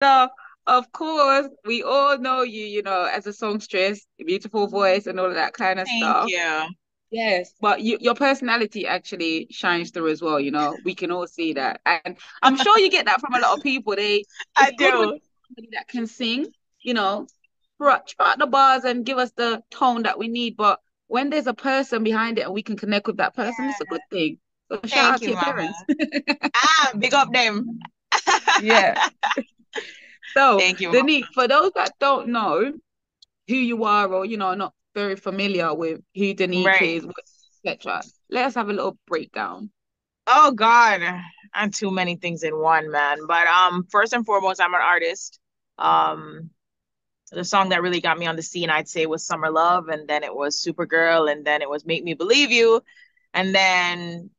So, of course, we all know you, as a songstress, beautiful voice and all of that kind of Thank stuff. you. Yes, but your personality actually shines through as well, We can all see that. And I'm sure you get that from a lot of people. I It's good when do. somebody that can sing, you know, throw out the bars and give us the tone that we need. But when there's a person behind it and we can connect with that person, it's a Yeah. good thing. So shout Thank out to you, your Mama. parents. Ah, big up them. Yeah. So, Thank you, Mama. Denyque, for those that don't know who you are or, not very familiar with who Denyque Right. is, etc., let us have a little breakdown. Oh God, I'm too many things in one, man. But first and foremost, I'm an artist. Um, the song that really got me on the scene, I'd say, was Summer Love, and then it was Supergirl, and then it was Make Me Believe You, and then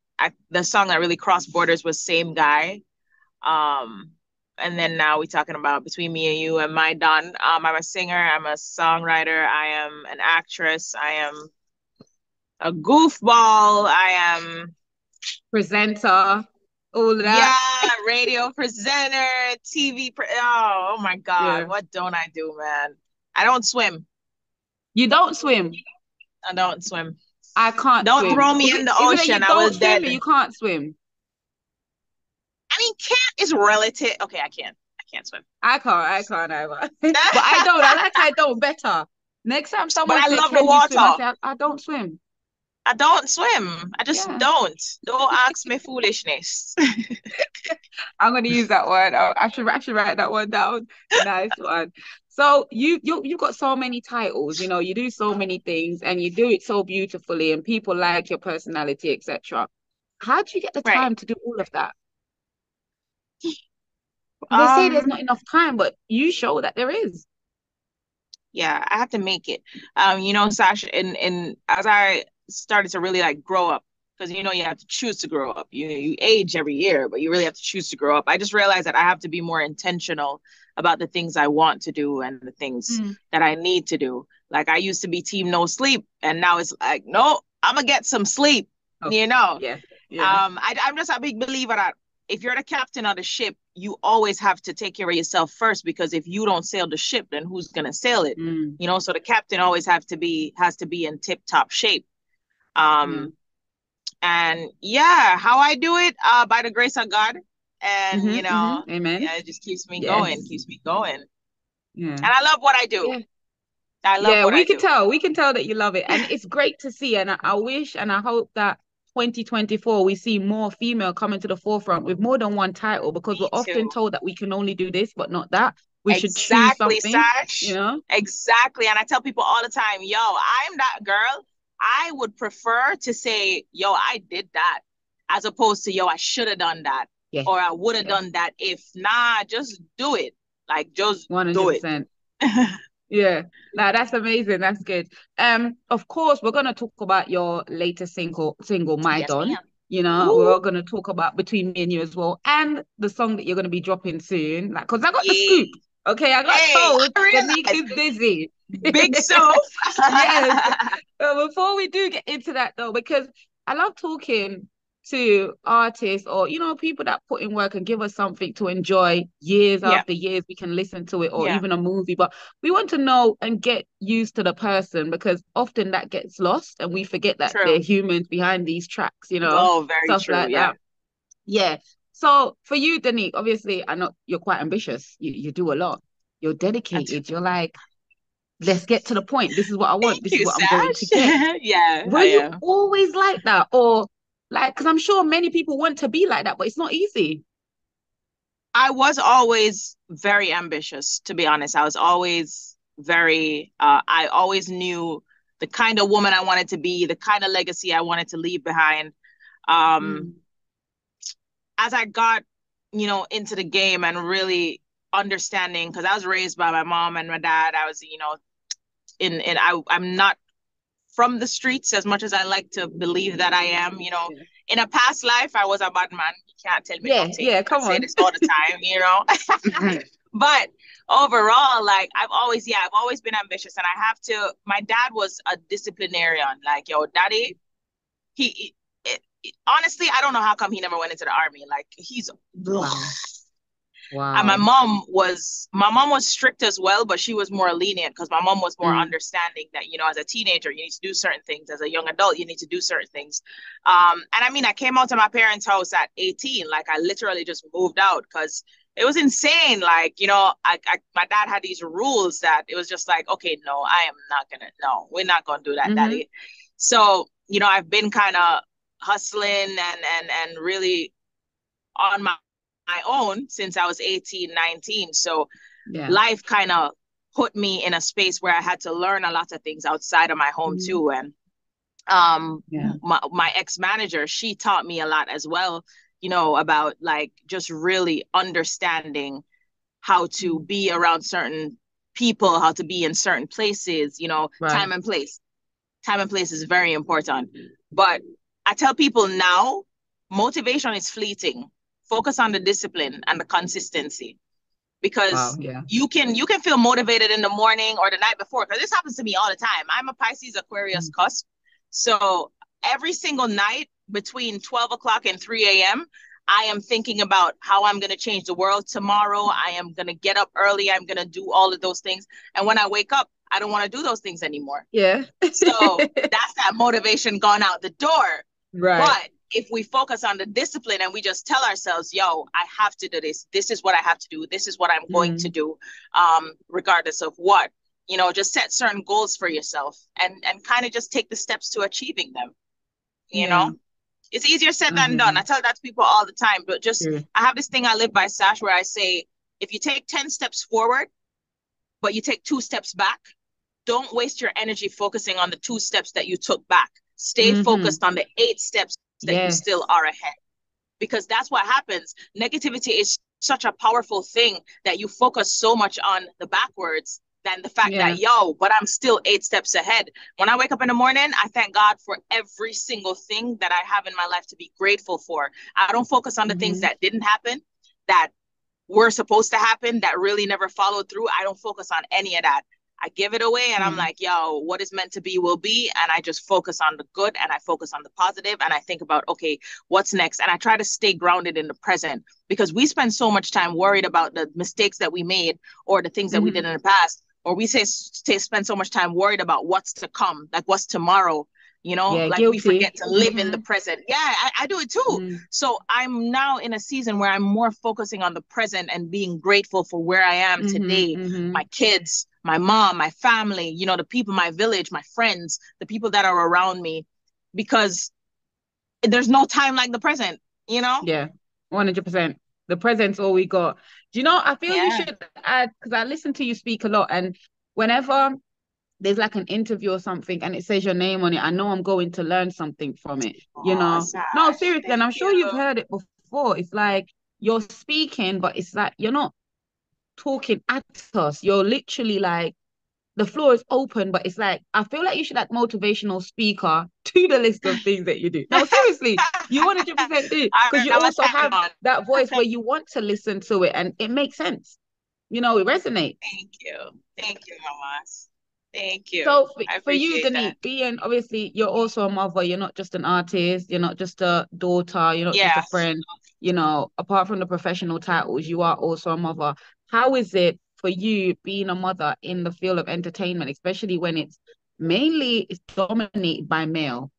the song that really crossed borders was Same Guy. Um, and then now we're talking about Between Me and You and My Done. I'm a singer, I'm a songwriter, I am an actress, I am a goofball, I am, Presenter, all of yeah, that. radio presenter, oh my God, Yeah. what don't I do, man? I don't swim. You don't swim. I don't swim. I can't Don't swim. throw me in the Is it that ocean. you I don't was swim dead. or you can't swim? I mean, can't is relative. Okay, I can't. I can't swim. I can't either. But I don't. I like I don't better. Next time But someone I say, love the "Can you swim?" I water. say, I don't swim. I don't swim. I just Yeah. don't. Don't ask me foolishness. I'm gonna use that one. I should write that one down. Nice one. So you've got so many titles, you do so many things and you do it so beautifully and people like your personality, etc. How do you get the Right. time to do all of that? They say there's Um, not enough time, but you show that there is. yeah, I have to make it. Sasha, and as I started to really like grow up, because you have to choose to grow up. You age every year, but you really have to choose to grow up. I just realized that I have to be more intentional about the things I want to do and the things Mm. that I need to do. Like I used to be team no sleep, and now it's like, no, I'm gonna get some sleep. Oh, You know, yeah, yeah, I'm just a big believer that if you're the captain of the ship, you always have to take care of yourself first because if you don't sail the ship, then who's gonna sail it? mm, So the captain always has to be in tip top shape. yeah. Um, and yeah, how I do it, by the grace of God, and Amen. yeah, it just Yes, keeps me going, and yeah, I love what I do. yeah. I love Yeah, what we I can do. tell. We can tell that you love it. And it's great to see. And I wish and I hope that 2024 we see more female coming to the forefront with more than one title because we're Me often too. told that we can only do this, but not that. We should choose Exactly, something, Sash. Exactly. And I tell people all the time, yo, I'm that girl. I would prefer to say, yo, I did that, as opposed to, yo, I should have done that, Yeah, or I would have yeah, done that if. Nah, just do it. Like, just do it. 100%. Yeah. Now that's amazing. That's good. Of course, we're gonna talk about your latest single, My Yes, Don. ma'am. We're Ooh, all gonna talk about Between Me and You as well, and the song that you're gonna be dropping soon. Like, cause I got the yeah. scoop. Okay, I got Hey, told I Danique realize is busy. big stuff. Yes. Before we do get into that though, because I love talking to artists or people that put in work and give us something to enjoy years Yeah, after years we can listen to it or yeah, even a movie, but we want to know and get used to the person because often that gets lost and we forget that they're true. humans behind these tracks, Oh, very stuff true. like Yeah. that. Yeah. So for you, Danique, obviously I know you're quite ambitious. You do a lot. You're dedicated. You're like, let's get to the point. This is what I want. Thank This is you, what I'm going to Sash. get. Yeah, Were I you am. always like that? Or like, because I'm sure many people want to be like that, but it's not easy. I was always very ambitious, to be honest. I was always I always knew the kind of woman I wanted to be, the kind of legacy I wanted to leave behind. Um, Mm, as I got, into the game and really understanding, because I was raised by my mom and my dad, I was, I'm not from the streets as much as I like to believe that I am. yeah. In a past life, I was a bad man. You can't tell me Yeah, nothing. yeah, I come say on. this all the time. But overall, like I've always been ambitious, and I have to. My dad was a disciplinarian. Like, yo, daddy, honestly, I don't know how come he never went into the army. Like, he's Wow. And Wow. my mom was strict as well, but she was more lenient because my mom was more Mm. understanding that, you know, as a teenager, you need to do certain things. As a young adult, you need to do certain things. And I mean, I came out to my parents' house at 18. Like I literally just moved out because it was insane. Like, you know, my dad had these rules that it was just like, okay, no, I am not gonna, no, we're not gonna do that, Mm-hmm. daddy. So, you know, I've been kind of hustling and really on my own since I was 18, 19. So Yeah. life kind of put me in a space where I had to learn a lot of things outside of my home Mm-hmm. too. And Yeah. my ex-manager, she taught me a lot as well, you know, about like just really understanding how to Mm. be around certain people, how to be in certain places, you know, Right. time and place. Time and place is very important. But I tell people now, motivation is fleeting. Focus on the discipline and the consistency Wow. because Yeah. you can feel motivated in the morning or the night before because this happens to me all the time. I'm a Pisces Aquarius Mm. cusp. So every single night between 12 o'clock and 3 a.m., I am thinking about how I'm going to change the world tomorrow. I am going to get up early. I'm going to do all of those things. And when I wake up, I don't want to do those things anymore. Yeah. So that's that motivation gone out the door. Right. But if we focus on the discipline and we just tell ourselves, yo, I have to do this. This is what I have to do. This is what I'm going to Mm. do, regardless of what. You know, just set certain goals for yourself and kind of just take the steps to achieving them. You Yeah. know, it's easier said I than hear done. I you. tell that to people all the time, but just True. I have this thing I live by, Sash, where I say, if you take 10 steps forward, but you take 2 steps back, don't waste your energy focusing on the 2 steps that you took back. Stay Mm-hmm. focused on the 8 steps that you Yes. still are ahead because that's what happens. Negativity is such a powerful thing that you focus so much on the backwards than the fact Yeah. that, yo, but I'm still 8 steps ahead. When I wake up in the morning, I thank God for every single thing that I have in my life to be grateful for. I don't focus on the things Mm-hmm. that didn't happen, that were supposed to happen, that really never followed through. I don't focus on any of that. I give it away and I'm Yeah. like, yo, what is meant to be will be. And I just focus on the good and I focus on the positive and I think about, okay, what's next? And I try to stay grounded in the present because we spend so much time worried about the mistakes that we made or the things that we Mm-hmm. did in the past. Or we spend so much time worried about what's to come, like what's tomorrow, you know, Yeah. like we forget Guilty. to live in the Mm-hmm. present. Yeah, I do it too. Mm. So I'm now in a season where I'm more focusing on the present and being grateful for where I am Mm-hmm. today, Mm-hmm. my kids, my mom, my family, you know, the people, my village, my friends, the people that are around me, because there's no time like the present, you know? Yeah. 100%. The present's all we got. Do you know, I feel you Yeah. should add, because I listen to you speak a lot, and whenever there's like an interview or something and it says your name on it, I know I'm going to learn something from it, you Oh, know? No, Sash, seriously, and thank I'm you. sure you've heard it before. It's like you're speaking, but it's like you're not talking at us. You're literally like the floor is open, but it's like I feel like you should add motivational speaker to the list of things that you do. No, seriously, you 100% do All because right, you I'm a also second have one. that voice where you want to listen to it and it makes sense. You know, it resonates. Thank you. Thank you, Mamas. Thank you. So I for you, appreciate that. Denyque, being obviously you're also a mother, you're not just an artist, you're not just a daughter, you're not just a Yeah. friend, you know, apart from the professional titles, you are also a mother. How is it for you being a mother in the field of entertainment, especially when it's dominated by male?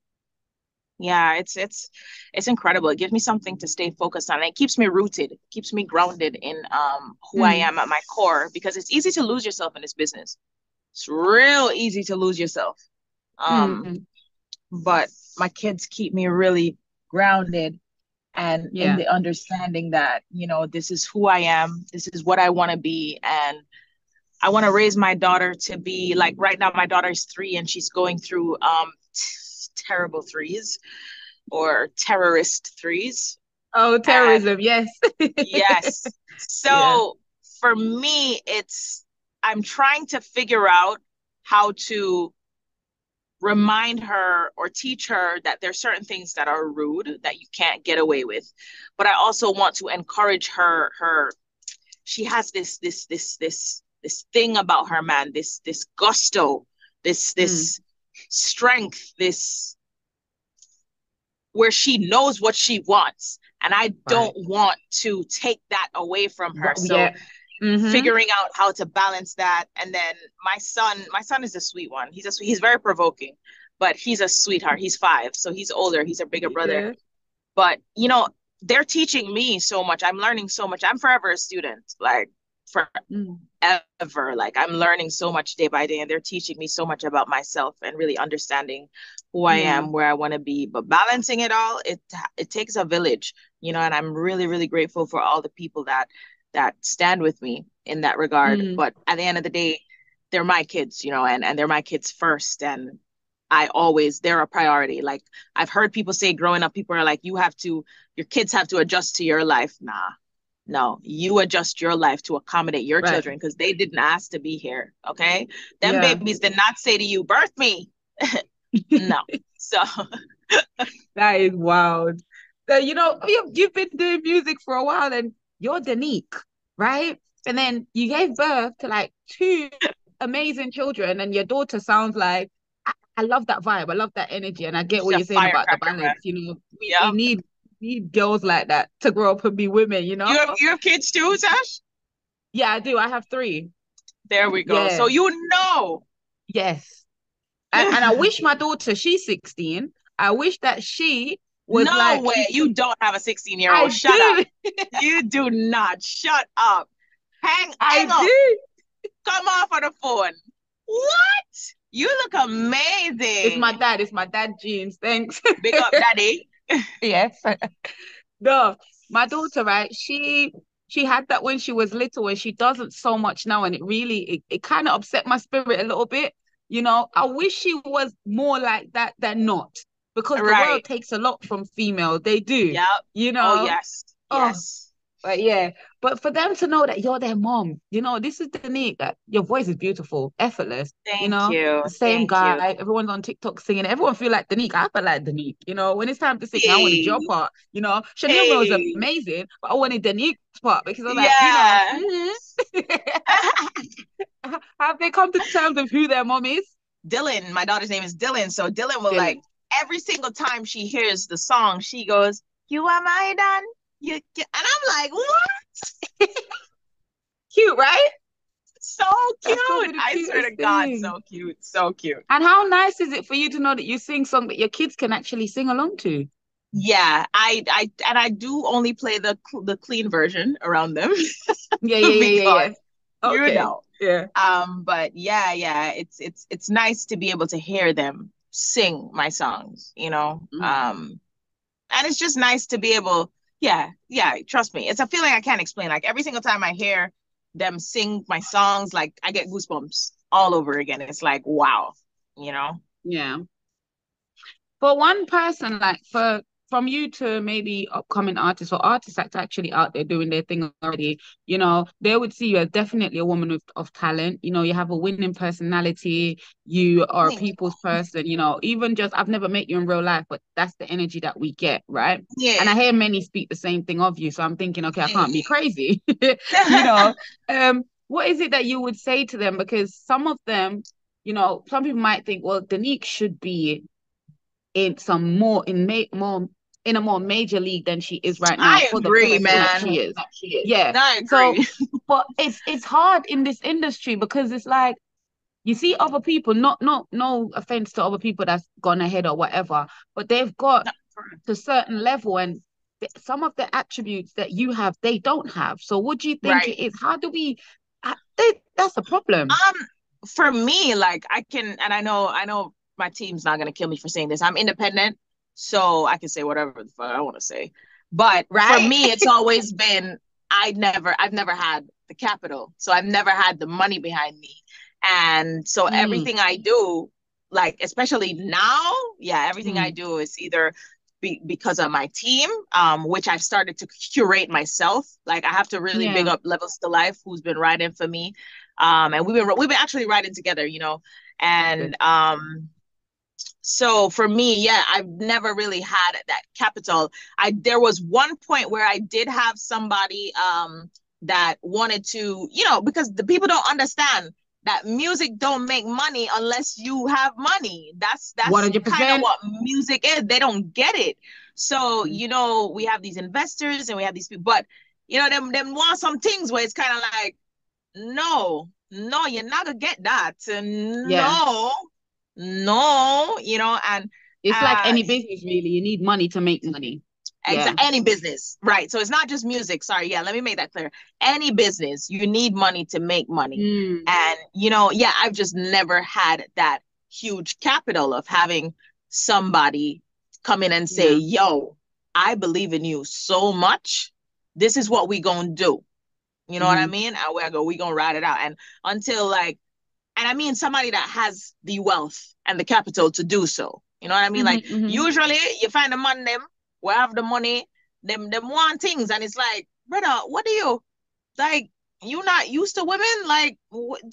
Yeah, it's incredible. It gives me something to stay focused on. It keeps me rooted, keeps me grounded in who I Mm, am at my core because it's easy to lose yourself in this business. It's real easy to lose yourself. Um, mm, but my kids keep me really grounded and in yeah. the understanding that, you know, this is who I am, this is what I want to be, and I want to raise my daughter to be like right now my daughter is 3 and she's going through terrible threes or terrorist threes. Oh, And terrorism, yes. yes. Yeah. So for me, I'm trying to figure out how to remind her or teach her that there's certain things that are rude that you can't get away with. But I also want to encourage her. She has this thing about her, man, this gusto, Mm, this strength, this where she knows what she wants And I Right. don't want to take that away from her. So Yeah. Mm-hmm. figuring out how to balance that. And then my son is a sweet one. He's very provoking, but he's a sweetheart. He's 5, so he's older. He's a bigger brother. Yeah. But they're teaching me so much. I'm learning so much. I'm forever a student, like Mm. forever. Like I'm learning so much day by day, and they're teaching me so much about myself and really understanding who I Yeah. am, where I want to be. But balancing it all, it takes a village, and I'm really, really grateful for all the people that stand with me in that regard. Mm. But at the end of the day, they're my kids, and they're my kids first. And they're a priority. Like I've heard people say growing up, people are like, your kids have to adjust to your life. Nah, no, you adjust your life to accommodate your Right. children because they didn't ask to be here. Okay. Them Yeah. babies did not say to you, birth me. No. So That is wild. So, you've been doing music for a while and you're Denyque, right? And then you gave birth to like 2 amazing children, and your daughter sounds like, I love that vibe. I love that energy. And I get what she's a you're saying about the firecracker, man. balance. We Yep. need girls like that to grow up and be women, You have kids too, Sash? Yeah, I do. I have 3. There we go. Yeah. So you know. Yes. And I wish my daughter, she's 16. I wish that she was No like, way. You don't have a 16-year-old. I Shut up. do. You do not. Shut up. I Hang up. do. Come off of the phone. What? You look It's my amazing. dad. It's my dad genes. Thanks. Big up, daddy. Yes. No, my daughter, right? She had that when she was little, and she doesn't so much now, and it kind of upset my spirit a little bit. I wish she was more like that than not, because the Right. world takes a lot from female. They do, Yep. you Oh, know. yes. Oh, Yes. but yeah, but for them to know that you're their mom, this is the need, that your voice is beautiful, effortless, Thank you. the same Thank you. guy, everyone's on TikTok singing, everyone feel like Denyque. I feel like Denyque, when it's time to sing, I wanted your Hey. part, Chanel was Hey. amazing, but I wanted Denique's part because I'm like, Yeah. have they come to terms of who their mom is? Dylan, my daughter's name is Dylan. So Dylan will like Dylan. every single time she hears the song, she goes, "You are my dan." And I'm like, what? Cute, right? So That's probably cute. the I swear cutest to God, thing. so cute. So cute. And how nice is it for you to know that you sing songs that your kids can actually sing along to? Yeah, I do only play the clean version around them Yeah, yeah, yeah, yeah, because yeah. you Okay. know. Yeah. But yeah, it's nice to be able to hear them sing my songs, Mm. and it's just nice to be able, yeah, trust me, it's a feeling I can't explain. Like every single time I hear them sing my songs, like I get goosebumps all over again. It's like, wow, you know? Yeah. For one person, like from you to maybe upcoming artists or artists that's actually out there doing their thing already, they would see you as definitely a woman of talent. You have a winning personality, you are a Thank people's person, even just I've never met you in real life, but that's the energy that we get, right? you. And I hear many speak the same thing of you. So I'm thinking, okay, I can't be Yeah. crazy. you know. What is it that you would say to them? Because some of them, some people might think, well, Denyque should be in some more in more in a more major league than she is right now I for the agree, person that man. she is. Yeah. I So, agree. but it's hard in this industry because it's like you see other people, not no offense to other people that's gone ahead or whatever, but they've got to a certain level, and some of the attributes that you have, they don't have. So what do you think Right. it is? How do we that's a problem. For me, like I can, and I know my team's not gonna kill me for saying this. I'm independent, so I can say whatever the fuck I want to say. But for Right? me, it's always been I've never had the capital, so I've never had the money behind me, and so Mm, everything I do, like especially now, yeah, everything I mm, do is either because of my team, which I've started to curate myself. Like I have to really big yeah. up Levels to Life, who's been riding for me, and we've been actually riding together, and Good. so for me, yeah, I've never really had that capital. There was one point where I did have somebody that wanted to, because the people don't understand that music don't make money unless you have money. That's kind of 100%. what music is. They don't get it. So, you know, we have these investors and we have these people, but you know, them want some things where it's kind of like, no, no, you're not gonna get that. Yeah. No, no, you know, and It's like uh any business, really. You need money to make money. Yeah. any business, right? So it's not just music. Sorry, yeah, let me make that clear. Any business, you need money to make money. Mm. And you know, yeah, I've just never had that huge capital of having somebody come in and say, Yeah. yo, I believe in you so much. This is what we gonna do. You know what I Mm-hmm. mean? And we gonna ride it out. And until like, and I mean somebody that has the wealth and the capital to do so. You know what I mean? Like Mm-hmm. Mm-hmm. usually you find the man them will have the money, them want things, and it's like, brother, what do you like? You not used to women? Like,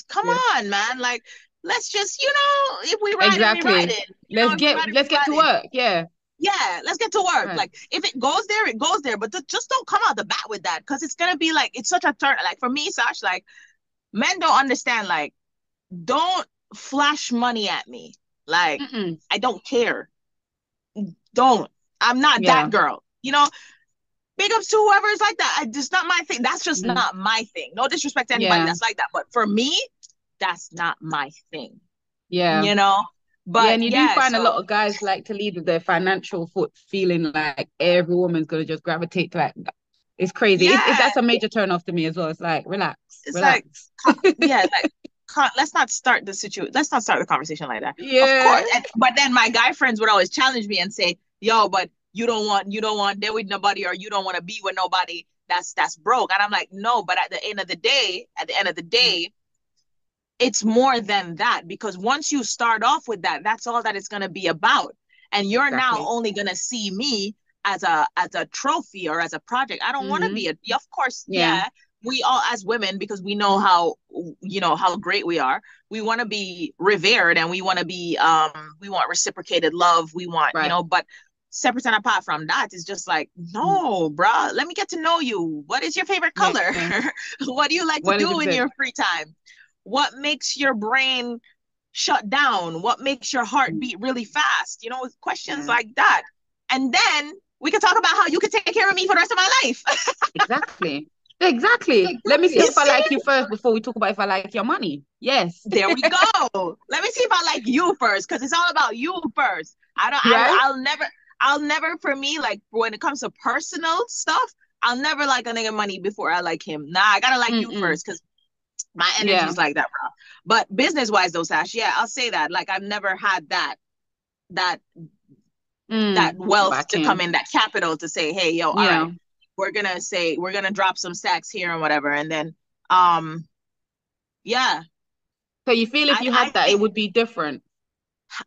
come Yeah. on, man. Like, let's just, you know, if we ride it, we ride Exactly. it. You know, if we ride it, Let's we get to ride it. work. Yeah. Yeah, let's get to work. Right. Like, if it goes there, it goes there. But just don't come out the bat with that, because it's gonna be like it's such a turn. Like for me, Sash, like men don't understand. Like, don't flash money at me. Like, Mm-mm. I don't care. Don't. I'm not Yeah. that girl. You know, big ups to whoever's like that. It's not my thing. That's just Mm-hmm. not my thing. No disrespect to anybody Yeah. that's like that. But for me, that's not my thing. Yeah. You know? Yeah, But and you do yeah, find a so lot of guys like to lead with their financial foot, feeling like every woman's gonna just gravitate to like it's crazy. yeah, That's a major turn off to me as well. It's like relax, it's like, relax. yeah, like, let's not start the situation. Let's not start the conversation like that. Of course, Yeah. but then my guy friends would always challenge me and say, "Yo, but you don't want there with nobody, or you don't want to be with nobody that's broke." And I'm like, no, but at the end of the Mm. day, it's more than that, because once you start off with that, that's all that it's going to be about. And you're now Exactly. only going to see me as a trophy or as a project. I don't want to Hmm. be a, of course, Yeah. yeah, we all as women, because we know how, you know, how great we are, we want to be revered, and we want to be we want reciprocated love, we want, you Right. know, but separate and apart from that, it's just like, Mm. no, bruh, let me get to know you. What is your favorite color? Yeah. What do you like to do in 100%. your free time? What makes your brain shut down? What makes your heart Mm. beat really fast? You know, questions Yeah. like that. And then we can talk about how you can take care of me for the rest of my life. Exactly. Exactly. Let me see You if I see? like you first before we talk about if I like your money. Yes. There we go. Let me see if I like you first, because it's all about you first. Right? I'll never, for me, like when it comes to personal stuff, I'll never like a nigga money before I like him. Nah, I gotta like you Mm-mm. first, because my Yeah. energy's like that, bro. But business wise though, Sash, yeah, I'll say that. Like I've never had that that wealth Back to come in. in, that capital to say, hey, yo, all Yeah. right, we're gonna drop some stacks here and whatever. And then um yeah, So you feel if you had I that, it think would be different.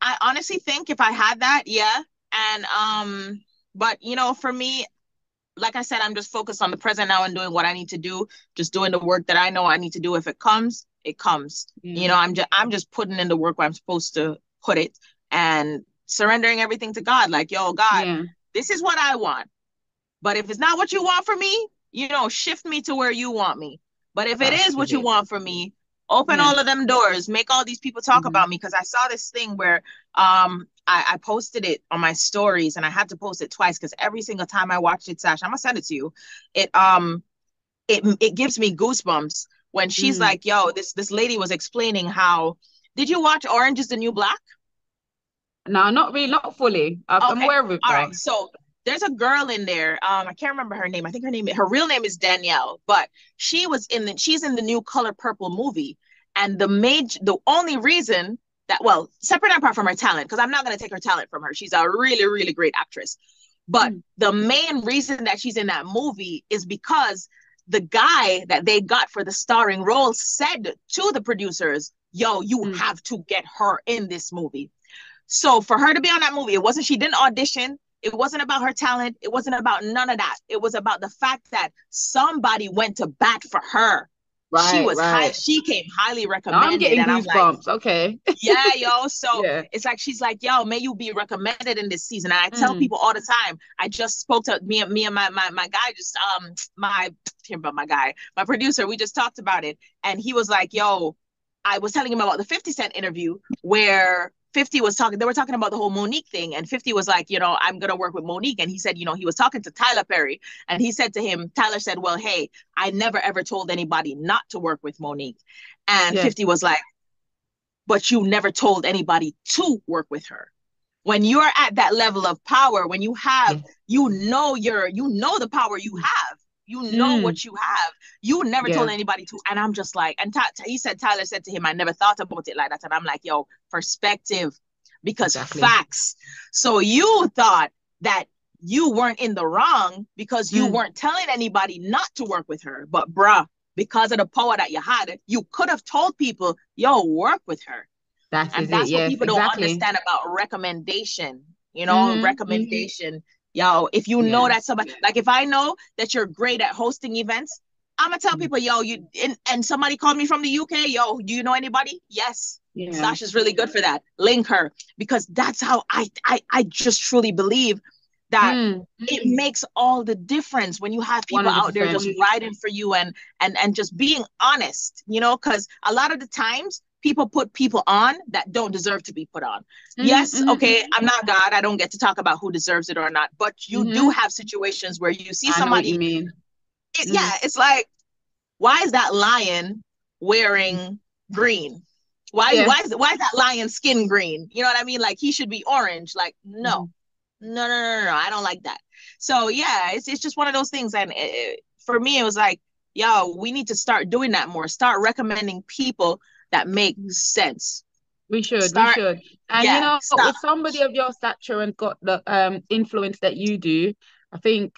I honestly think if I had that, yeah. And but you know, for me, like I said, I'm just focused on the present now and doing what I need to do, just doing the work that I know I need to do. If it comes, it comes. You Yeah. know, I'm just putting in the work where I'm supposed to put it, and surrendering everything to God. Like, yo, God, Yeah. this is what I want. But if it's not what you want for me, you know, shift me to where you want me. But if it is That's what you it. want for me, open Yeah. all of them doors, make all these people talk Hmm. about me. Because I saw this thing where I posted it on my stories, and I had to post it twice because every single time I watched it, Sash, I'm gonna send it to you. It gives me goosebumps when she's Mm. like, yo, this lady was explaining how, did you watch Orange is the New Black? No, not really, not fully. I'm Okay. aware of it All right. though. So there's a girl in there. I can't remember her name. I think her real name is Danielle, but she's in the new Color Purple movie. And the only reason that, well, separate and apart from her talent, because I'm not gonna take her talent from her. She's a really, really great actress. But Mm. the main reason that she's in that movie is because the guy that they got for the starring role said to the producers, yo, you Mm. have to get her in this movie. So for her to be on that movie, she didn't audition. It wasn't about her talent. It wasn't about none of that. It was about the fact that somebody went to bat for her. Right, right. She came highly Now I'm recommended. getting And I'm like, goosebumps. Okay. yeah, yo. So Yeah. it's like, she's like, yo, may you be recommended in this season. And I tell Mm. people all the time, I just spoke to me and my guy, just my about my guy, my producer, we just talked about it. And he was like, yo, I was telling him about the 50 Cent interview where 50 was talking, they were talking about the whole Monique thing. And 50 was like, I'm going to work with Monique. And he said, he was talking to Tyler Perry. And he said to him, Tyler said, well, hey, I never ever told anybody not to work with Monique. And 50 was like, but you never told anybody to work with her. When you're at that level of power, when you have, you know the power you have. You know what you have. You never told anybody to. And I'm just like, and he said, Tyler said to him, I never thought about it like that. And I'm like, yo, perspective, because facts. So you thought that you weren't in the wrong because you weren't telling anybody not to work with her. But bruh, because of the power that you had, you could have told people, yo, work with her. That's what people don't understand about recommendation. Recommendation. Yo, if you know that somebody, like if I know that you're great at hosting events, I'm gonna tell people, yo, and somebody called me from the UK, yo, do you know anybody? Yes. Sasha's really good for that. Link her, because that's how I just truly believe that it makes all the difference when you have people 100%. Out there just riding for you and just being honest, because a lot of the times people put people on that don't deserve to be put on. Yes, okay, I'm not God. I don't get to talk about who deserves it or not, but you do have situations where you see somebody. I know what you mean. It's like, why is that lion wearing green? Why is that lion skin green? You know what I mean? Like, he should be orange. Like, no. No, I don't like that. So it's just one of those things. And for me, it was like, yo, we need to start doing that more. Start recommending people that make sense. We should. And with somebody of your stature and got the influence that you do, I think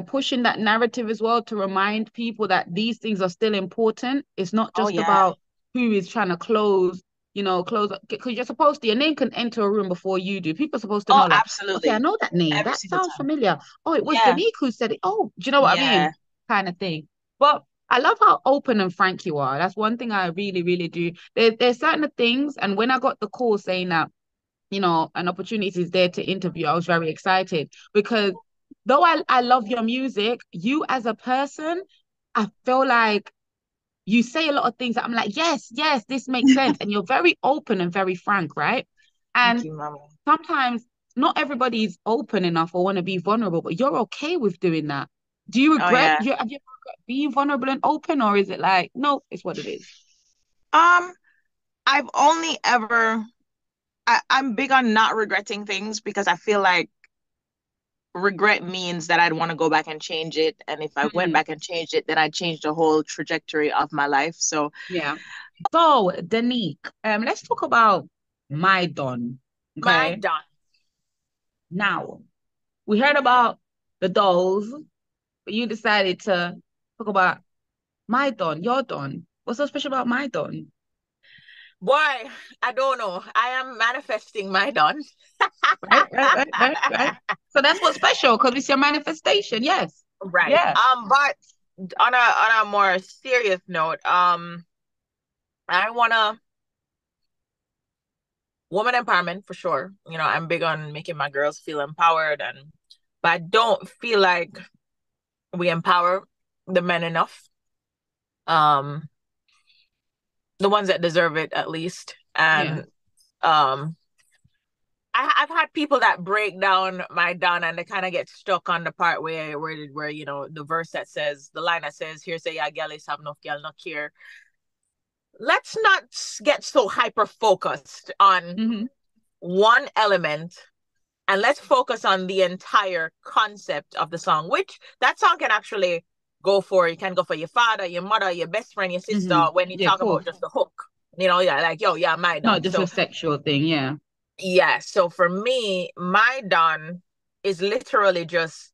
pushing that narrative as well to remind people that these things are still important. It's not just about who is trying to close, because you're supposed to, your name can enter a room before you do. People are supposed to know, like, absolutely. Okay, I know that name. That sounds familiar. Oh, it was Denyque who said it. Oh, do you know what I mean? Kind of thing. But I love how open and frank you are. That's one thing I really, really do. There's certain things, and when I got the call saying that, an opportunity is there to interview, I was very excited because though I love your music, you as a person, I feel like you say a lot of things that I'm like, yes, this makes sense. And you're very open and very frank, right? And Thank you, Mama. Sometimes not everybody's open enough or want to be vulnerable, but you're okay with doing that. Do you regret, have you ever regret being vulnerable and open, or is it like, no, it's what it is? I've only ever, I'm big on not regretting things because I feel like regret means that I'd want to go back and change it. And if I went back and changed it, then I'd change the whole trajectory of my life. So So Denyque, let's talk about My Don. Okay? My Don. Now, we heard about the dolls, but you decided to talk about My Don, your Don. What's so special about My Don? Boy, I don't know. I am manifesting my Don. Right. So that's what's special, because it's your manifestation. Yes. Right. Yeah. But on a more serious note, I wanna woman empowerment for sure. I'm big on making my girls feel empowered, but I don't feel like we empower the men enough. The ones that deserve it, at least. And I've had people that break down my Don and they kind of get stuck on the part where the verse that says, the line that says, here say ya gals have enough gal not care. Let's not get so hyper focused on one element, and let's focus on the entire concept of the song, which that song can actually go for. You can go for your father, your mother, your best friend, your sister, when you talk about just the hook. Like, yo, my Don. Not just a sexual thing, so for me, my Don is literally just,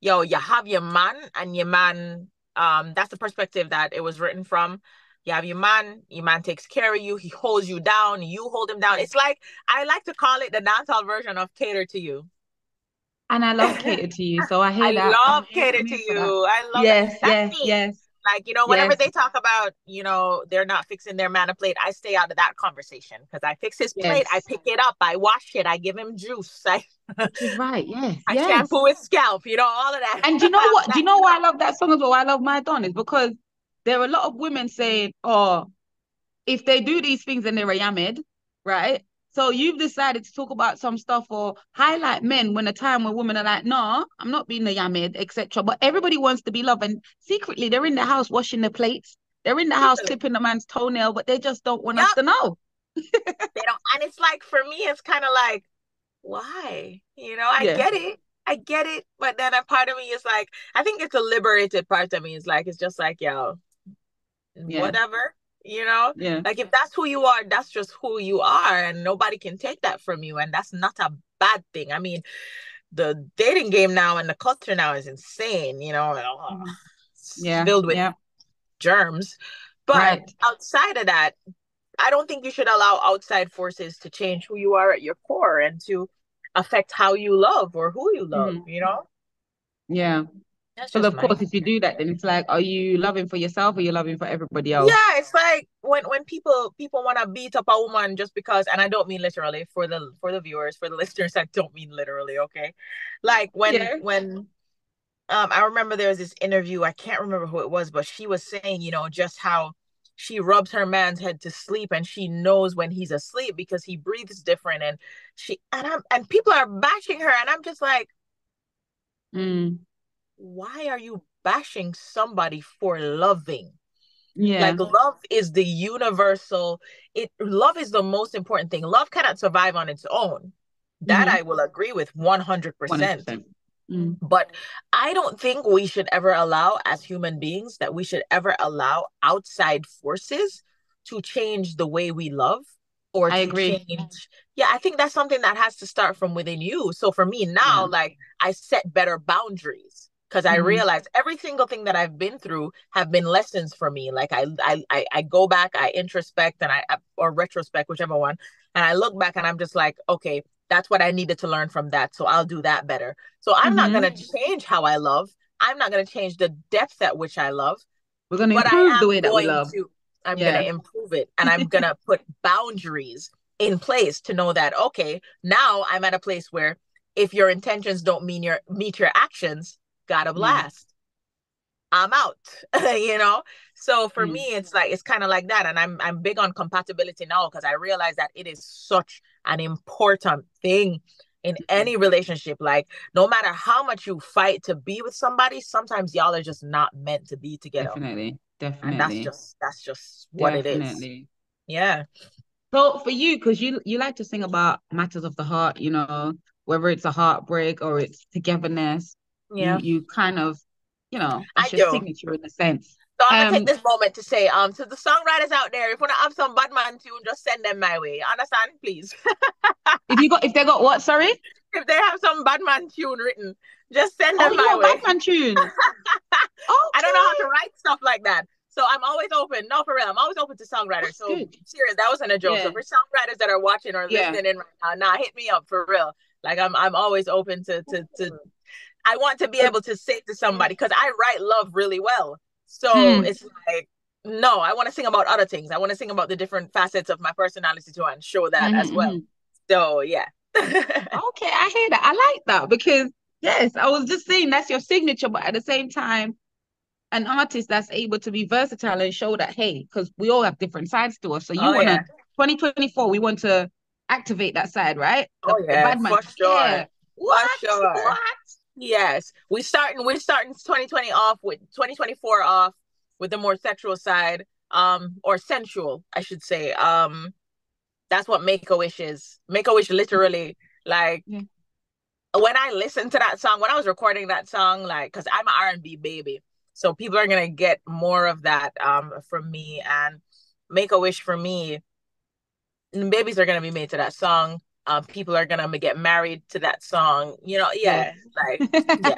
yo, you have your man, and your man, that's the perspective that it was written from. You have your man takes care of you, he holds you down, you hold him down. It's like, I like to call it the dancehall version of Cater to You. And I love Cater to You, so I hear that. I love Cater to You. I love that. That's me. Yes. Like, whenever they talk about, they're not fixing their man a plate, I stay out of that conversation, because I fix his plate, I pick it up, I wash it, I give him juice. Which is right, I shampoo his scalp, all of that. And do you know what? Do you know why I love that song as well? Why I love My Don is because there are a lot of women saying, oh, if they do these things and they're yammed, right? So you've decided to talk about some stuff or highlight men when a time when women are like, no, I'm not being a yamid, etc. But everybody wants to be loved. And secretly, they're in the house washing the plates. They're in the house Literally. clipping the man's toenail, but they just don't want us Yep. to know. They don't, and it's like for me, it's kind of like, why? I Yeah, get it. I get it. But then a part of me is like, I think it's a liberated part of me. It's just like, yo, yeah, whatever, you know? yeah. Like if that's who you are, that's just who you are, and nobody can take that from you. And that's not a bad thing. I mean, the dating game now and the culture now is insane, Mhm. it's Yeah, filled with yeah. germs. But Right. outside of that, I don't think you should allow outside forces to change who you are at your core and to affect how you love or who you love, Hmm. That's Yeah. Because just of my course, if you do that, then it's like, are you loving for yourself or are you loving for everybody else? Yeah, it's like when people want to beat up a woman just because, and I don't mean literally, for the viewers, for the listeners, I don't mean literally, okay? Like when Yeah. when I remember there was this interview, I can't remember who it was, but she was saying, just how she rubs her man's head to sleep and she knows when he's asleep because he breathes different, and and people are bashing her, and I'm just like, Mm. why are you bashing somebody for loving? Yeah. Like love is the universal, love is the most important thing. Love cannot survive on its own. That Mm-hmm. I will agree with 100%. 100%. Mm. But I don't think we should ever allow, as human beings, that we should ever allow outside forces to change the way we love or I to agree. change. Yeah, I think that's something that has to start from within you. So for me now, Yeah. like I set better boundaries because I Mm-hmm. realized every single thing that I've been through have been lessons for me. Like I go back, I introspect, and or retrospect, whichever one, and I look back and I'm just like, okay, that's what I needed to learn from that. So I'll do that better. So I'm not going Mm-hmm. to change how I love. I'm not going to change the depth at which I love, We're going to but improve the way that we love. I'm going Yeah. to improve it, and I'm going to put boundaries in place to know that, okay, now I'm at a place where if your intentions don't meet your actions, gotta Yeah. blast. I'm out, you know? So for me, Mm. it's like, it's kind of like that. And I'm big on compatibility now because I realize that it is such an important thing in Mm. any relationship. Like, no matter how much you fight to be with somebody, sometimes y'all are just not meant to be together. Definitely. And Definitely. that's just what it is. Definitely. Yeah. So for you, because you like to sing about matters of the heart, whether it's a heartbreak or it's togetherness, you Yeah. you kind of, I that's your do. signature in a sense. So I'm gonna take Um, this moment to say, to the songwriters out there, if you wanna have some Batman tune, just send them my way. Understand, please. if they got what, sorry? If they have some Batman tune written, just send Oh, them you my want way. Batman tunes? I don't know how to Okay, write stuff like that. So I'm always open. No, for real. I'm always open to songwriters. that's So good. serious, that wasn't a joke. So Yeah, for songwriters that are watching or yeah. listening in right now, nah, hit me up for real. Like I'm always open to I want to be able to say to somebody because I write love really well. So Mm, it's like, no, I want to sing about other things. I want to sing about the different facets of my personality too and show that mhm, as well. mhm. So yeah. Okay, I hear that. I like that because yes, I was just saying that's your signature, but at the same time, an artist that's able to be versatile and show that, hey, because we all have different sides to us. So you Oh want to yeah. 2024, we want to activate that side, right? The Oh the yeah, bad man. for Yeah. sure. For What? sure. What? Yes. We're starting 2020 off with 2024 off with the more sexual side, or sensual, I should say. That's what Make-A-Wish is. Make-A-Wish literally, like, Yeah. when I listened to that song, when I was recording that song, like, because I'm an R&B baby, so people are gonna get more of that from me. And Make-A-Wish for me, babies are gonna be made to that song. People are gonna get married to that song. Yes. Yeah, like, yeah,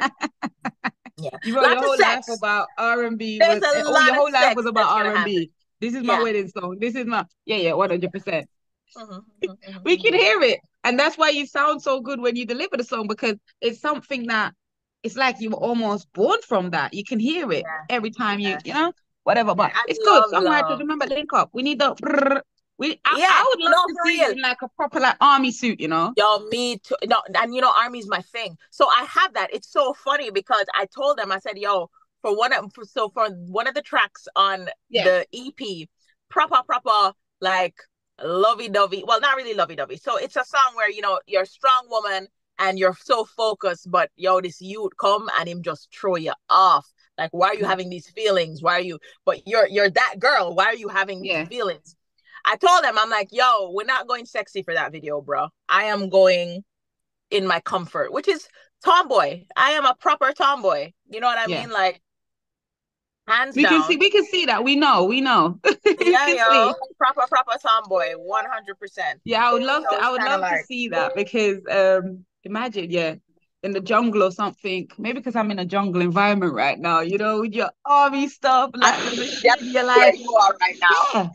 yeah. You wrote your Lots of whole life sex. about R&B There's was a oh your lot of whole life was sex about that's gonna happen. R&B. This is my Yeah. wedding song. This is my yeah, 100%. Mhm, mhm, mhm, We can mhm. hear it. And that's why you sound so good when you deliver the song because it's something that it's like you were almost born from that. You can hear it Yeah, every time yeah, whatever. yeah. But I it's good. love Songwriters, love. remember, link up. We need the Yeah, I would love no, to for see you real. in like a proper like army suit. Yo, me too. No, and army's my thing. So I have that. It's so funny because I told them, I said, yo, for one of the tracks on Yeah. the EP, proper, like lovey-dovey. Well, not really lovey-dovey. So it's a song where, you're a strong woman and you're so focused, but yo, this youth come and him just throw you off. Like, why are you having these feelings? Why are you, but you're that girl. Why are you having these feelings? I told them, I'm like, yo, we're not going sexy for that video, bro. I am going in my comfort, which is tomboy. I am a proper tomboy. You know what I mean? Like, hands down. We can see that. We know. Yeah, yo, proper tomboy, 100%. Yeah, I would love to see that because imagine, in the jungle or something. Maybe because I'm in a jungle environment right now, with your army stuff, like you're like, where you are right now. Yeah.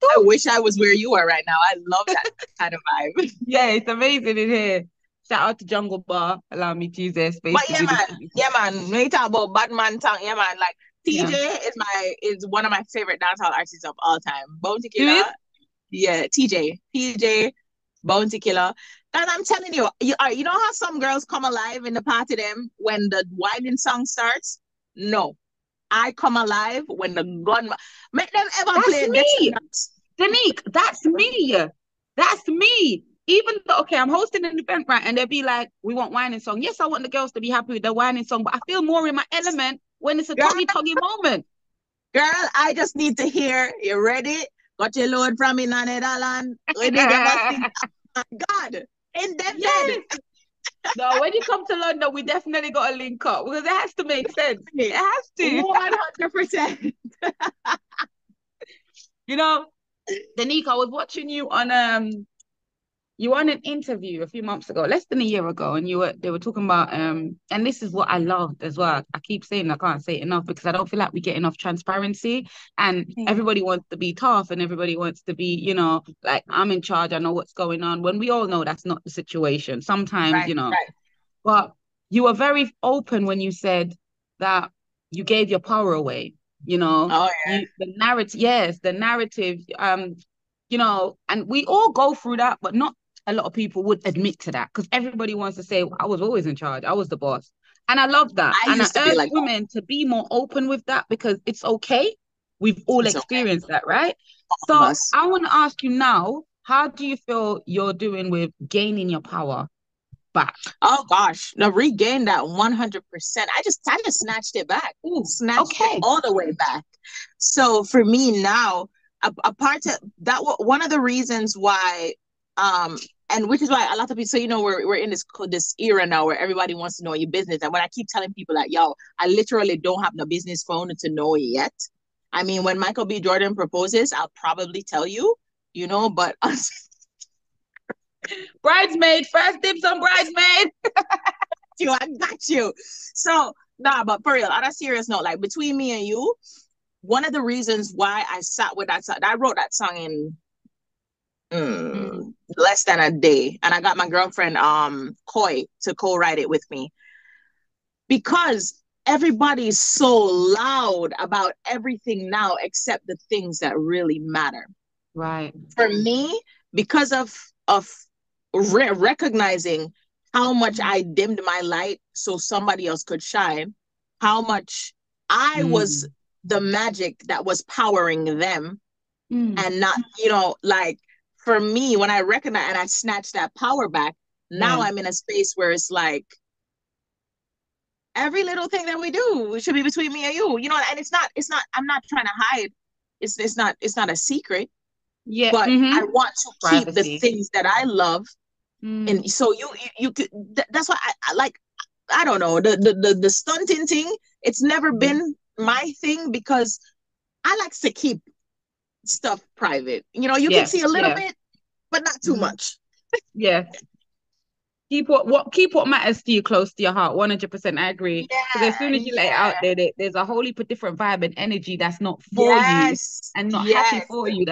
I wish I was where you are right now. I love that kind of vibe. Yeah, it's amazing in here. Shout out to Jungle Bar. Allow me to use their space. But yeah, man. When you talk about Batman tongue, yeah, man. Like TJ is one of my favorite dancehall artists of all time. Bounty Killer. Yeah, PJ, Bounty Killer. And I'm telling you, you know how some girls come alive in the party them when the whining song starts? No. I come alive when the gun make them ever play me. Denyque, that's me. That's me. Even though, I'm hosting an event, right? And they'll be like, we want whining song. Yes, I want the girls to be happy with the whining song, but I feel more in my element when it's a tuggy moment. Girl, I just need to hear, you ready? Got your load from in Netherlands. Ready to oh my God. In that bed. No, when you come to London, we definitely got to link up because it has to make sense. It has to. 100%. Denyque, I was watching you on an interview a few months ago, less than a year ago, and they were talking about and this is what I loved as well. I keep saying I can't say it enough because I don't feel like we get enough transparency, and everybody wants to be tough and everybody wants to be, like, I'm in charge, I know what's going on, when we all know that's not the situation. Sometimes, but you were very open when you said that you gave your power away. The narrative, and we all go through that, but not a lot of people would admit to that because everybody wants to say, I was always in charge, I was the boss. And I love that. I urge women to be more open with that because it's okay. We've all experienced that, right? So I want to ask you now, how do you feel you're doing with gaining your power back? Oh gosh, no, regain that 100%. I just snatched it back. Snatched it all the way back. So for me now, a part of that, one of the reasons why, and which is why a lot of people, so we're in this era now where everybody wants to know your business. And when I keep telling people that, yo, I literally don't have no business phone to know it yet. I mean, when Michael B. Jordan proposes, I'll probably tell you, but bridesmaid, first dibs on bridesmaid. I got you. So but for real, on a serious note, like between me and you, one of the reasons why I sat with that song, I wrote that song in less than a day, and I got my girlfriend Koi to co-write it with me because everybody's so loud about everything now except the things that really matter. Right. For me, because of recognizing how much I dimmed my light so somebody else could shine, how much I was the magic that was powering them, and not, like, for me, when I recognize and I snatch that power back, now I'm in a space where it's like every little thing that we do should be between me and you, and it's not, I'm not trying to hide. It's not a secret. Yeah. But I want to keep the things that I love. And so you could, that's why I like, I don't know, the stunting thing, it's never been my thing because I like to keep stuff private. You can see a little bit, but not too much. Yeah. Keep what matters to you close to your heart. 100%. I agree. Because as soon as you let it out there, there's a whole heap of different vibe and energy that's not for you and not happy for you.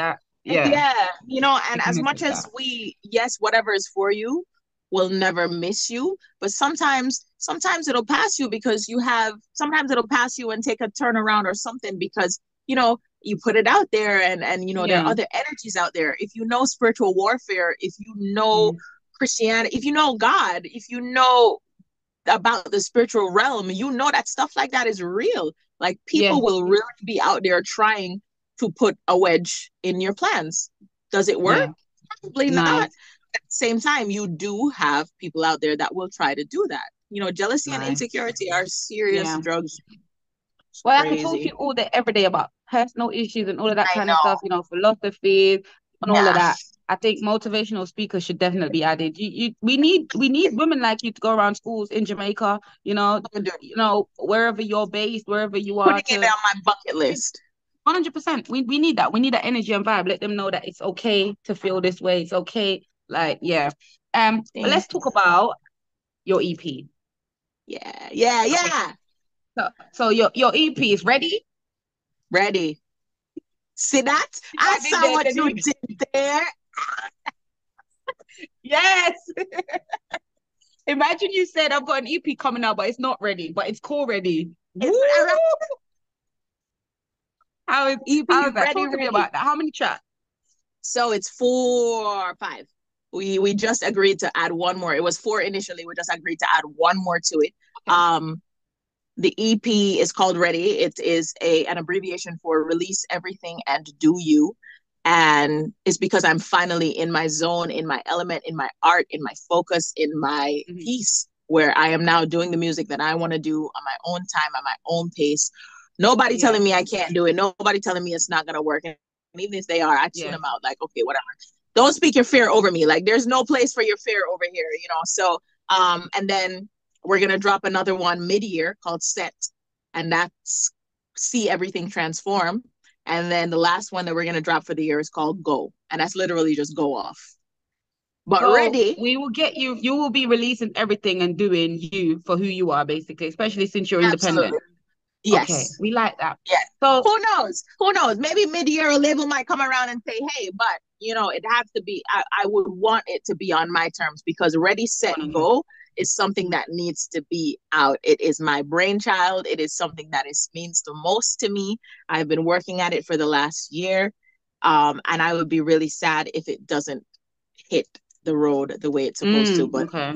And as much as whatever is for you will never miss you, but sometimes it'll pass you because sometimes it'll pass you and take a turnaround or something because you put it out there and there are other energies out there. If you know spiritual warfare, if you know Christianity, if you know God, if you know about the spiritual realm, that stuff like that is real. Like people will really be out there trying to put a wedge in your plans. Does it work? Yeah. Probably not. Nice. At the same time, you do have people out there that will try to do that. Jealousy and Nice. insecurity are serious Yeah. drugs. It's Well, I could talk to crazy. you all day, every day about personal issues and all of that I kind of stuff, know. philosophies and all of Yeah. that. I think motivational speakers should definitely be added. We need women like you to go around schools in Jamaica, wherever you're based, wherever you are Putting it to on my bucket list. 100%. We need that. We need that energy and vibe. Let them know that it's okay to feel this way. It's okay. Like, yeah. But Thank let's you. talk about your EP. Yeah, yeah, yeah. So your EP is ready? Ready. See that? See what I I did saw there, what you Denyque? did there. Yes. Imagine you said I've got an EP coming out, but it's not ready, but it's core ready. Woo! It's all right. How is EP that? ready, Talk to me ready. about that. How many tracks? So it's 4, 5. We just agreed to add one more. It was 4 initially. We just agreed to add one more to it. Okay. The EP is called Ready. It is an abbreviation for Release Everything and Do You. And it's because I'm finally in my zone, in my element, in my art, in my focus, in my peace, where I am now doing the music that I want to do on my own time, at my own pace. Nobody telling me I can't do it. Nobody telling me it's not going to work. And even if they are, I tune them out like, okay, whatever. Don't speak your fear over me. Like, there's no place for your fear over here, So, and then we're going to drop another one mid-year called Set. And that's See Everything Transform. And then the last one that we're going to drop for the year is called Go. And that's literally just go off. But So Ready. we will get you will be releasing everything and doing you for who you are, basically, especially since you're independent. Absolutely. Okay, Yes. we like that. Yeah. So Who knows? Who knows? Maybe mid-year a label might come around and say, hey, but it has to be, I would want it to be on my terms, because Ready, Set, 100. Go is something that needs to be out. It is my brainchild. It is something that means the most to me. I've been working at it for the last year. And I would be really sad if it doesn't hit the road the way it's supposed to. But Okay.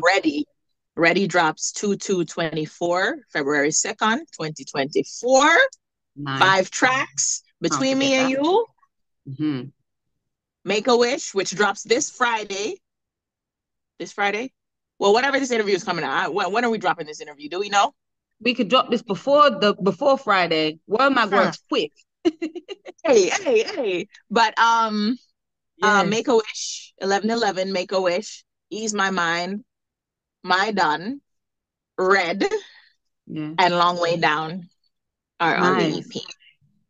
Ready drops 2/2/24, February 2nd, 2024. Nice. 5 tracks between me and you. Mm-hmm. Make a Wish, which drops this Friday. This Friday? Well, whenever this interview is coming out, when are we dropping this interview? Do we know? We could drop this before Friday. WORLMAG works quick. Hey. But Make a Wish, 11/11, Make a Wish, Ease My Mind, My Done, Red, and Long Way Down are on the EP.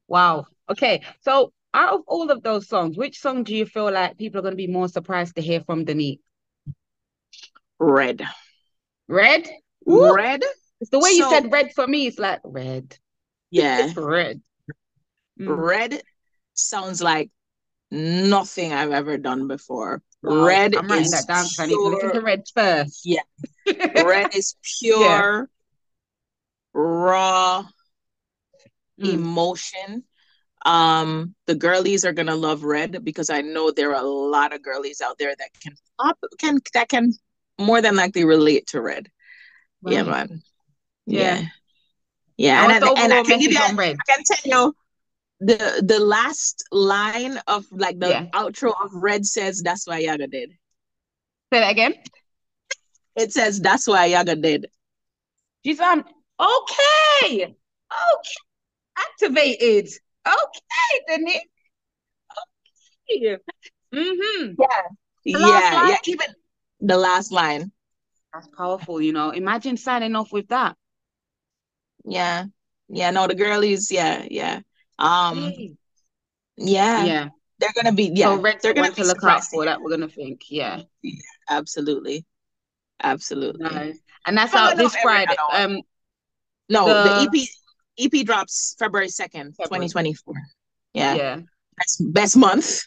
Wow. Okay. So out of all of those songs, which song do you feel like people are going to be more surprised to hear from Denyque? Red. Red? Woo! Red? It's the way you said red for me. It's like red. Yeah. Red. Red sounds like nothing I've ever done before. Wow. Red I'm writing is that down because I need to listen to pure. Red first. Yeah. Red is pure, raw emotion. The girlies are gonna love Red, because I know there are a lot of girlies out there that can more than likely relate to Red. Right. Yeah, man. Yeah. And what's the overall message on Red? I can tell you the last line of like the outro of Red says, "That's why Yaga did." Say that again. It says, "That's why Yaga did." She's on. Okay. Activated. Okay, Denyque. Okay. Mm-hmm. Yeah. Even the last line. That's powerful, Imagine signing off with that. Yeah. No, the girlies, yeah. Yeah. They're gonna be, So Red's they're gonna one be to look out for. here. That we're gonna think, Absolutely. Nice. And that's out this Friday. No, the EP drops February 2nd, 2024. Yeah. Best month,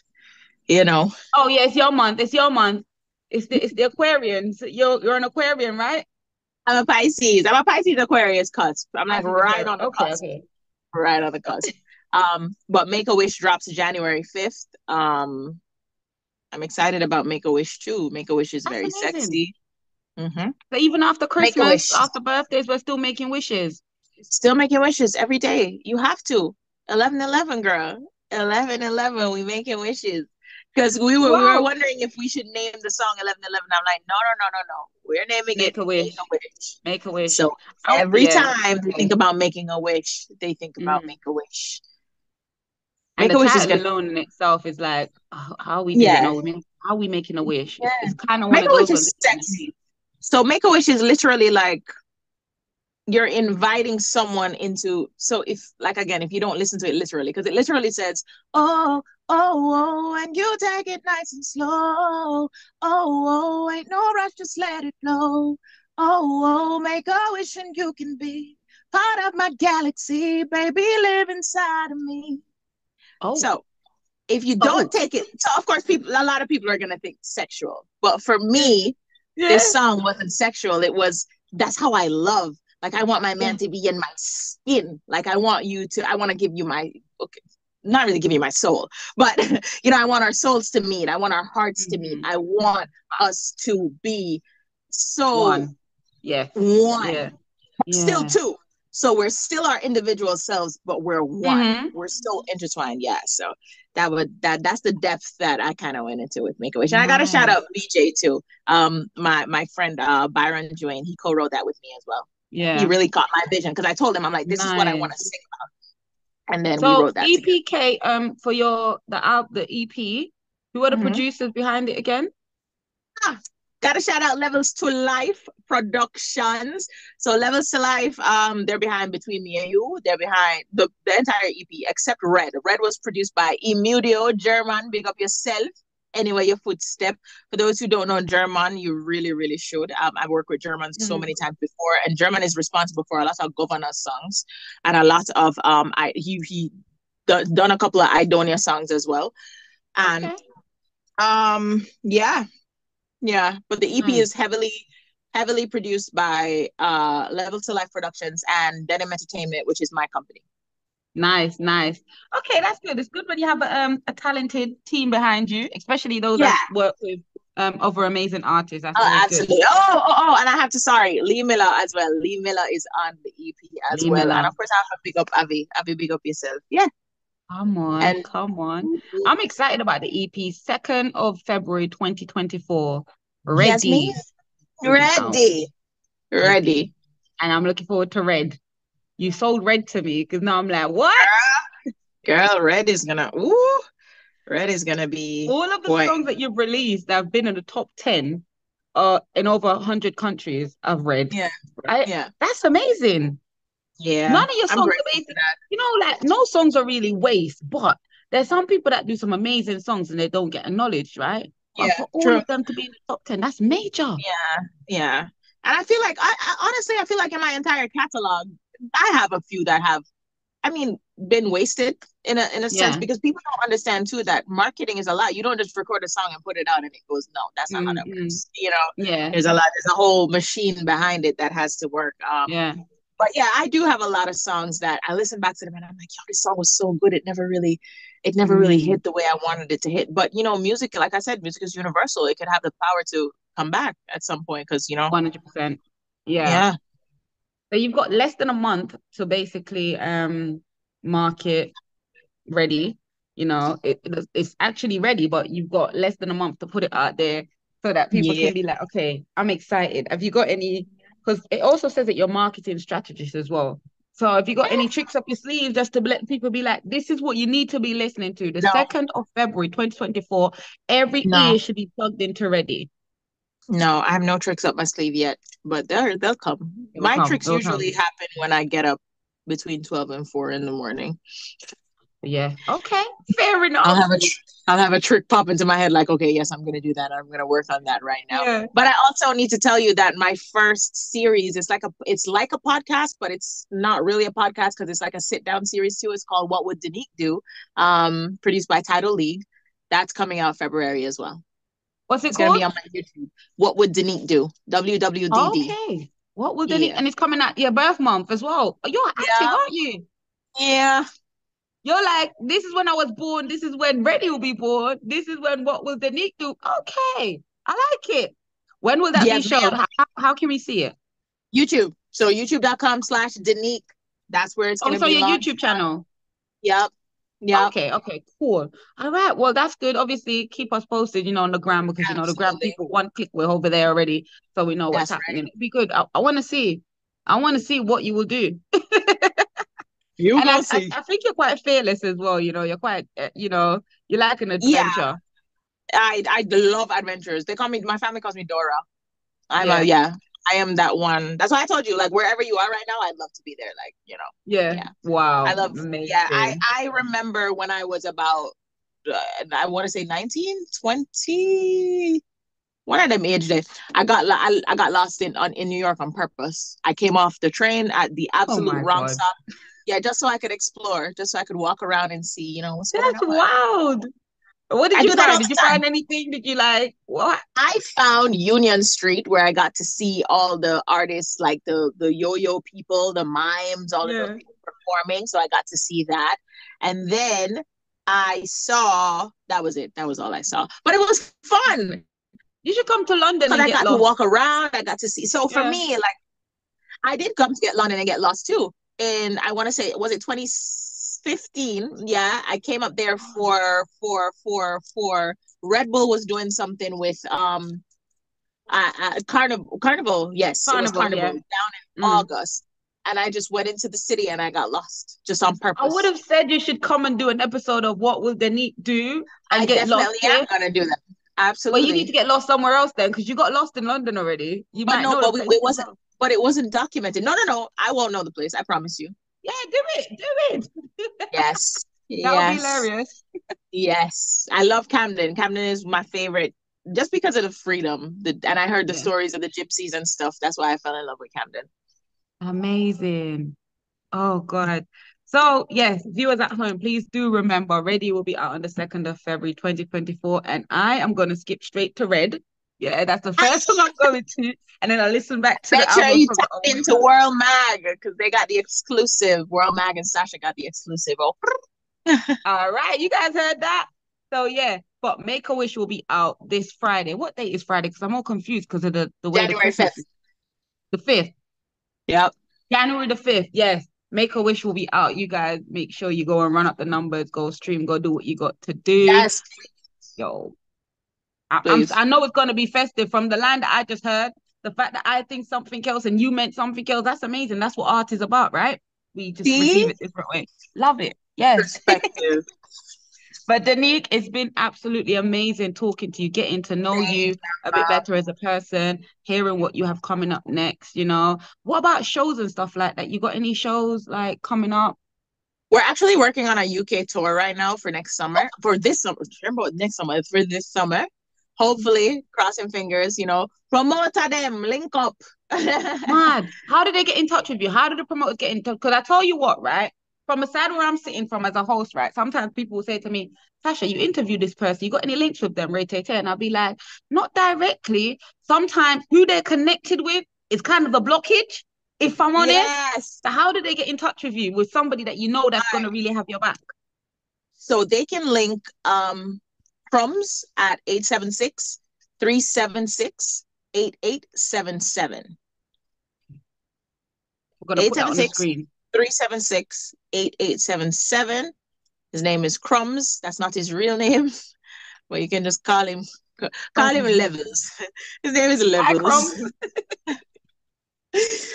Oh yeah, it's your month. It's the Aquarians. You're an Aquarian, right? I'm a Pisces. Aquarius cusp. I'm like right on the cusp. Okay. Right on the cusp. But Make a Wish drops January 5th. I'm excited about Make a Wish too. Make a Wish is very sexy. Mm-hmm. So even after Christmas, after birthdays, we're still making wishes. Still making wishes every day. You have to. 11/11, girl. 11/11. We making wishes. Because we were Wow. wondering if we should name the song 1111. I'm like, no. We're naming it Make a Make a wish. Wish. Make a wish. So every Yeah. time they think about making a wish, they think about Mm. Make a Wish. And Make the a Wish is title gonna, alone in itself is like, how we did it. yeah, No, how we making a wish? yeah. It's kind of one Make of a Wish those ones. is sexy. So Make a Wish is literally like you're inviting someone into. So if, like, again, if you don't listen to it literally, because it literally says, oh, and you take it nice and slow. Ain't no rush, just let it flow. Make a wish and you can be part of my galaxy, baby, live inside of me. Oh, So if you don't oh, take it, so of course a lot of people are gonna think sexual, but for yeah, me, this yeah, song wasn't sexual. It was, that's how I love. Like, I want my yeah. man to be in my skin. Like, I want to give you my, okay, not really give you my soul, but I want our souls to meet. I want our hearts to meet. Mm-hmm. I want us to be so One. Yes. one. Yeah. Still Yeah. two. So we're still our individual selves, but we're one. Mm-hmm. We're still intertwined. Yeah. So that's the depth that I kind of went into with Make a Wish. And I gotta shout Nice. out BJ too. My friend Byron Duane, he co-wrote that with me as well. He Yeah. really caught my vision because I told him, I'm like, this is what I want to Nice. sing about. And then we So wrote that together. EPK, for the EP, who are the Mm-hmm. producers behind it again? Gotta shout out Levels to Life Productions. So Levels to Life, they're behind Between Me and You. They're behind the entire EP except R.E.A.D. R.E.A.D was produced by Emudio German. Big up yourself. Anyway, your footstep. For those who don't know German, you really, really should. I've worked with German so Mm. many times before, and German is responsible for a lot of Governor songs and a lot of he done a couple of Idonia songs as well. And Okay. yeah, but the EP Nice. is heavily produced by Level to Life Productions and Denim Entertainment, which is my company. Nice, nice. Okay, that's good. It's good when you have a talented team behind you, especially those Yeah, that work with other amazing artists. That's always good. absolutely. And I have to, sorry, Lee Miller as well. Lee Miller is on the EP as Lee well, and Miller. of course I have to big up Avi. Avi, big up yourself. Yeah, Come on, and come on. I'm excited about the EP. 2nd of February 2024. yes, me Ready to be out. ready, Ready. ready. And I'm looking forward to Red. You sold Red to me because now I'm like, what? Girl, Red is gonna. Ooh, Red is gonna be, All of the boy. songs that you've released that have been in the top 10 in over 100 countries I've read. Yeah, I yeah, That's amazing. yeah. None of your I'm songs are grateful for basic. that. Like no songs are really waste, but there's some people that do some amazing songs and they don't get acknowledged, right? But Yeah, for all true. of them to be in the top 10, that's major. Yeah, yeah. And I feel like honestly, I feel like in my entire catalog, I have a few that have, I mean, been wasted in a sense, Yeah. because people don't understand too that marketing is a lot. You don't just record a song and put it out and it goes. No, that's not how that Mm-hmm. works. Yeah. There's a whole machine behind it that has to work. Yeah. But yeah, I do have a lot of songs that I listen back to them and I'm like, yo, this song was so good. It never really Mm. hit the way I wanted it to hit. But music, like I said, music is universal. It can have the power to come back at some point because 100%. Yeah. yeah, So you've got less than a month to basically market ready. It's actually ready, but you've got less than a month to put it out there so that people yeah. can be like, okay, I'm excited. Have you got any? Because it also says that you're marketing strategist as well. So have you got any tricks up your sleeve just to let people be like, this is what you need to be listening to? The No, 2nd of February 2024, every no, ear should be plugged into ready. no. I have no tricks up my sleeve yet, but they'll come. It will My come. tricks It will come. usually happen when I get up between 12 and 4 in the morning. Yeah. Okay. Fair I'll enough. have a tr- I'll have a trick pop into my head like, okay, yes, I'm gonna do that. I'm gonna work on that right now. Yeah. But I also need to tell you that my first series is it's like a podcast, but it's not really a podcast because it's like a sit down series too. It's called What Would Denyque Do? Produced by Tidal League. That's coming out February as well. What's it It's gonna be called? on my YouTube. What Would Denyque Do? WWDD. Okay. What will the Yeah. and it's coming out your birth month as well. You're active, Yeah. aren't you? Yeah. You're like, this is when I was born. This is when Ready will be born. This is when what will the Nick do? Okay, I like it. When will that be Yes, showed? ma'am. How can we see it? YouTube. So youtube.com/Denyque. That's where it's Oh, gonna it's on be your launched. YouTube channel. Yep. Yeah, Okay, cool. All right. Well, that's good. Obviously, keep us posted, on the gram because the gram absolutely. people one click we're over there already, so we know what's That's happening. right. It'd be good. I want to see. I want to see what you will do. You And go I see. I think you're quite fearless as well. You're quite you like an Yeah, adventure. I love adventures. They call me, my family calls me Dora. Yeah, Yeah, I am that one. That's why I told you, like, wherever you are right now, I'd love to be there. Like, yeah. yeah. I Wow, love, yeah, amazing. I remember when I was about, I want to say 19, 20, one of them age days. I got lost in New York on purpose. I came off the train at the Oh absolute my wrong God, stop. Yeah, just so I could explore, just so I could walk around and see, what's going that's on. wild. What did I you do that find? all Did you the time. find anything? Did you like what? I found Union Street where I got to see all the artists, like the yo-yo people, the mimes, all of those Yeah. people performing. So I got to see that. And then I saw, that was it. That was all I saw. But it was fun You should come to London because and I get got to lost. walk around. I got to see. So for Yeah. me, like, I did come to get London and get lost too. And I want to say, was it 2015? Yeah, I came up there for Red Bull was doing something with Carnival. Yes, it was Carnival, Carnival yeah. down in Mm. August, and I just went into the city and I got lost just on I would purpose. have said you should come and do an episode of What Will Denyque Do I and get lost definitely here. am gonna do that. Well, you need to Absolutely. get lost somewhere else then because you got lost in London already. You But might no, know the place it as wasn't. well. But it wasn't documented. No, no, no. I won't know the place. I promise you. Yeah, do it. Yes. That would be Yes. hilarious. Yes. I love Camden. Camden is my favorite just because of the freedom. And I heard the Yeah. stories of the gypsies and stuff. That's why I fell in love with Camden. Amazing. Oh God. So yes, viewers at home, please do remember R.E.A.D.Y will be out on the 2nd of February 2024. And I am gonna skip straight to Red. Yeah, that's the first song I'm going to. And then I listen back to the Make sure album you from tap the old into era. WORLMAG because they got the exclusive. WORLMAG and Sasha got the exclusive. Oh, All right, you guys heard that? So yeah, but Make a Wish will be out this Friday. What date is Friday? Because I'm all confused because of the way the January Christmas 5th. is. The 5th. Yep. January the 5th. Yes. Make a Wish will be out. You guys make sure you go and run up the numbers, go stream, go do what you got to do. Yes, Yo, please. I know it's gonna be festive from the line that I just heard. The fact that I think something else and you meant something else, that's amazing. That's what art is about, right? We just receive See? it different way. Love it. Yes. Perspective. But Denyque, it's been absolutely amazing talking to you, getting to know Thank you a bit better as a person, hearing what you have coming up next. What about shows and stuff like that? You got any shows like coming up? We're actually working on a UK tour right now for next summer. For this summer. Remember next summer. It's for this summer. Hopefully, crossing fingers, promoter them, link up. Mad. How did they get in touch with you? How did the promoters get in touch? Because I tell you what, right? From a side where I'm sitting from as a host, right? Sometimes people will say to me, Tasha, you interviewed this person. You got any links with them, Ray Tay? And I'll be like, not directly. Sometimes who they're connected with is kind of a blockage, if I'm honest. Yes. So how did they get in touch with you with somebody that you know that's going to really have your back? So they can link crumbs at 876-376-8877. We're going to Eight put that seven on the six screen. 376 8877. His name is Crumbs. That's not his real name, but you can just call him Crumbs. Levels. His name is Hi, Levels. Crumbs.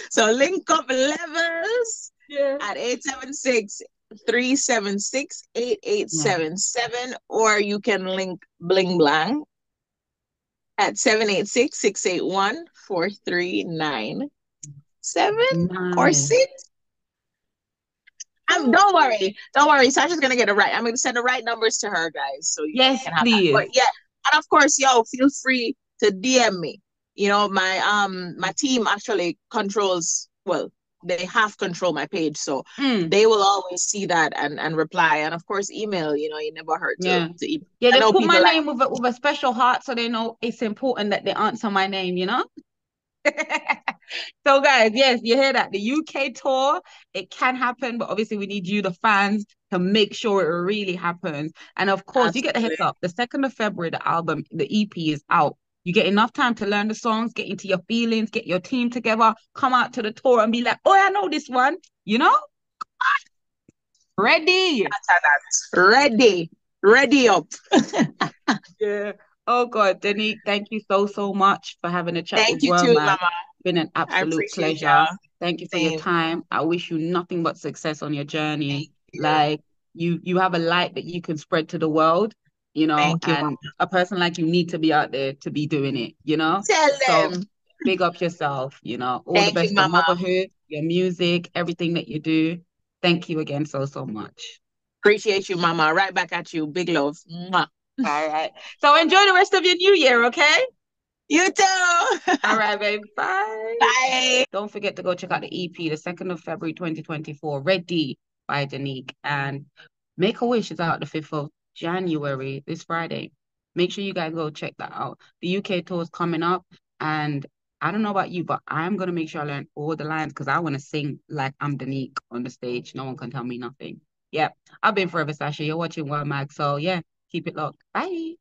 So link up Levels Yeah. at 876-376-8877, or you can link Bling Blang at 786-681-4397 or Nice. 6. Don't worry. Sasha's gonna get it right. I'm gonna send the right numbers to her, guys, so you Yes, can have that. But please. yeah, and of course, yo, feel free to DM me. My team actually controls. Well, they half control my page, so Mm. they will always see that and reply. And of course, email. You never hurt Yeah. to email. Yeah, I just know put my people like name with a special heart so they know it's important that they answer my name? So guys, yes, you hear that. The UK tour, it can happen, but obviously we need you, the fans, to make sure it really happens. And of course, you get the heads absolutely. up. The 2nd of February, the album, the EP is out. You get enough time to learn the songs, get into your feelings, get your team together, come out to the tour and be like, oh, I know this one, you know? Ready. Ready. Ready up. Yeah. Oh God, Denyque, thank you so, so much for having a chat with Thank you too, WORLMAG. Mama. Been an I absolute appreciate pleasure. y'all. Thank you for your Same. time. I wish you nothing but success on your journey. Thank you. Like you have a light that you can spread to the world, Thank you, and Mama. a person like you need to be out there to be doing it. Tell So them. big up yourself. All the Thank you, best for Mama. motherhood, your music, everything that you do. Thank you again so, so much. Appreciate you, Mama. Right back at you. Big love. Mwah. All right. So enjoy the rest of your new year, okay? You too. All right, babe. Bye. Bye. Don't forget to go check out the EP, the 2nd of February 2024, R.E.A.D.Y by Denyque. And Make a Wish is out the 5th of January, this Friday. Make sure you guys go check that out. The UK tour is coming up, and I don't know about you, but I'm going to make sure I learn all the lines because I want to sing like I'm Denyque on the stage. No one can tell me nothing. Yeah, I've been Forever Sasha. You're watching WORLMAG. So, yeah, keep it locked. Bye.